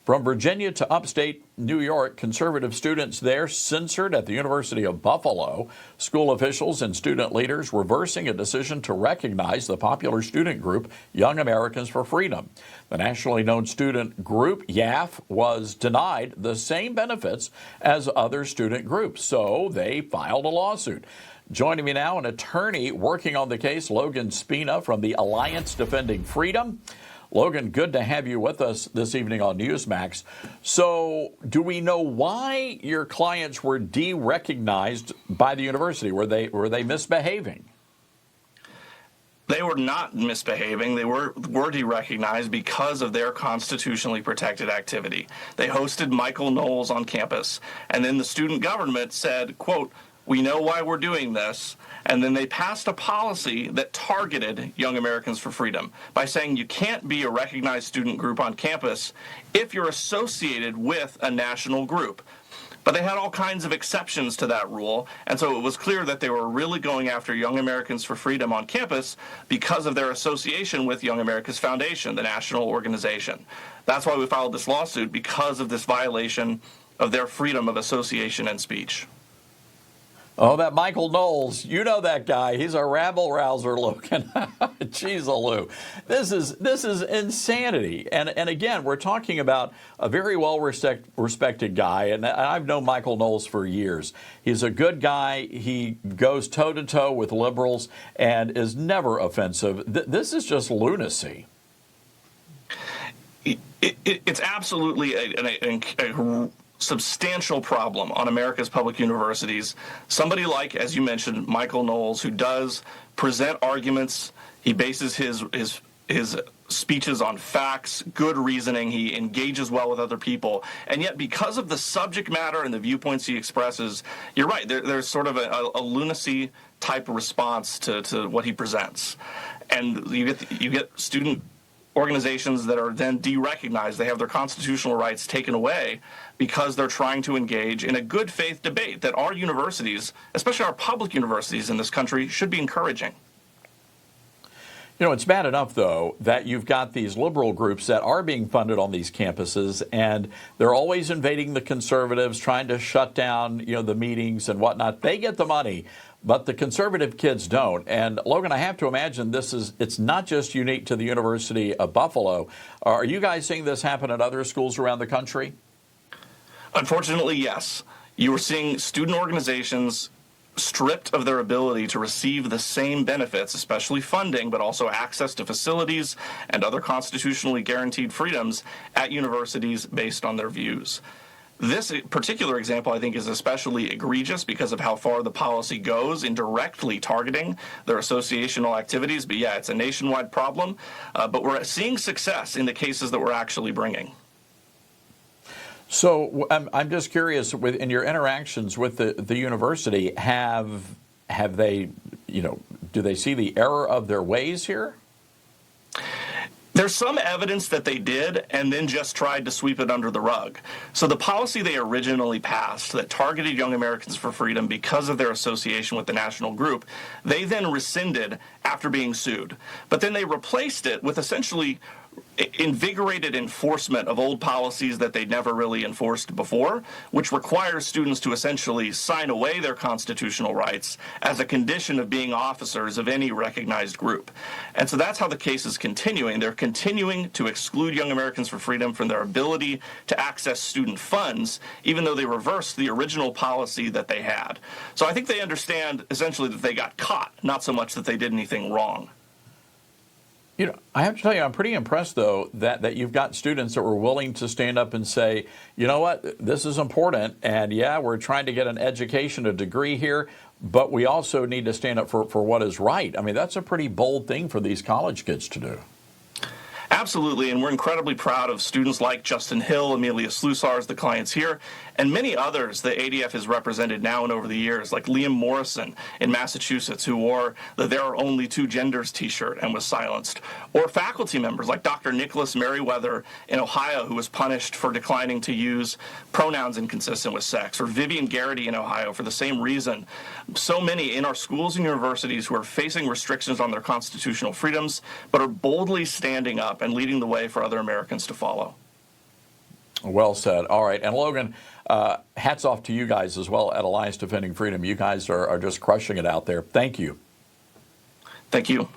From Virginia to upstate New York, conservative students there censored at the University of Buffalo. School officials and student leaders reversing a decision to recognize the popular student group Young Americans for Freedom. The nationally known student group, YAF, was denied the same benefits as other student groups, so they filed a lawsuit. Joining me now, an attorney working on the case, Logan Spena from the Alliance Defending Freedom. Logan, good to have you with us this evening on Newsmax. So, do we know why your clients were de-recognized by the university? Were they misbehaving? They were not misbehaving. They were de-recognized because of their constitutionally protected activity. They hosted Michael Knowles on campus, and then the student government said, quote, "We know why we're doing this." And then they passed a policy that targeted Young Americans for Freedom by saying you can't be a recognized student group on campus if you're associated with a national group. But they had all kinds of exceptions to that rule, and so it was clear that they were really going after Young Americans for Freedom on campus because of their association with Young America's Foundation, the national organization. That's why we filed this lawsuit, because of this violation of their freedom of association and speech. Oh, that Michael Knowles, you know that guy. He's a rabble-rouser, Logan. Jeez-a-loo. This is insanity. And again, we're talking about a very well-respected guy, and I've known Michael Knowles for years. He's a good guy. He goes toe-to-toe with liberals and is never offensive. This is just lunacy. It's absolutely a substantial problem on America's public universities. Somebody like, as you mentioned, Michael Knowles, who does present arguments. He bases his speeches on facts, good reasoning. He engages well with other people. And yet, because of the subject matter and the viewpoints he expresses, you're right, there's sort of a lunacy type of response to what he presents. And you get student organizations that are then de-recognized. They have their constitutional rights taken away because they're trying to engage in a good faith debate that our universities, especially our public universities in this country, should be encouraging. You know, it's bad enough, though, that you've got these liberal groups that are being funded on these campuses, and they're always invading the conservatives, trying to shut down, the meetings and whatnot. They get the money, but the conservative kids don't. And, Logan, I have to imagine it's not just unique to the University of Buffalo. Are you guys seeing this happen at other schools around the country? Unfortunately, yes. You are seeing student organizations stripped of their ability to receive the same benefits, especially funding, but also access to facilities and other constitutionally guaranteed freedoms at universities based on their views. This particular example, I think, is especially egregious because of how far the policy goes in directly targeting their associational activities. But yeah, it's a nationwide problem, but we're seeing success in the cases that we're actually bringing. So I'm just curious, in your interactions with the university, have they, do they see the error of their ways here? There's some evidence that they did and then just tried to sweep it under the rug. So the policy they originally passed that targeted Young Americans for Freedom because of their association with the national group, they then rescinded after being sued. But then they replaced it with essentially invigorated enforcement of old policies that they'd never really enforced before, which requires students to essentially sign away their constitutional rights as a condition of being officers of any recognized group. And so that's how the case is continuing. They're continuing to exclude Young Americans for Freedom from their ability to access student funds, even though they reversed the original policy that they had. So I think they understand essentially that they got caught, not so much that they did anything wrong. I have to tell you, I'm pretty impressed, though, that you've got students that were willing to stand up and say, you know what, this is important, and yeah, we're trying to get an education, a degree here, but we also need to stand up for what is right. I mean, that's a pretty bold thing for these college kids to do. Absolutely, and we're incredibly proud of students like Justin Hill, Amelia Slusars, the clients here, and many others the ADF has represented now and over the years, like Liam Morrison in Massachusetts, who wore the "There Are Only Two Genders" t-shirt and was silenced, or faculty members like Dr. Nicholas Merriweather in Ohio, who was punished for declining to use pronouns inconsistent with sex, or Vivian Garrity in Ohio for the same reason. So many in our schools and universities who are facing restrictions on their constitutional freedoms, but are boldly standing up and leading the way for other Americans to follow. Well said. All right. And Logan, hats off to you guys as well at Alliance Defending Freedom. You guys are just crushing it out there. Thank you. Thank you.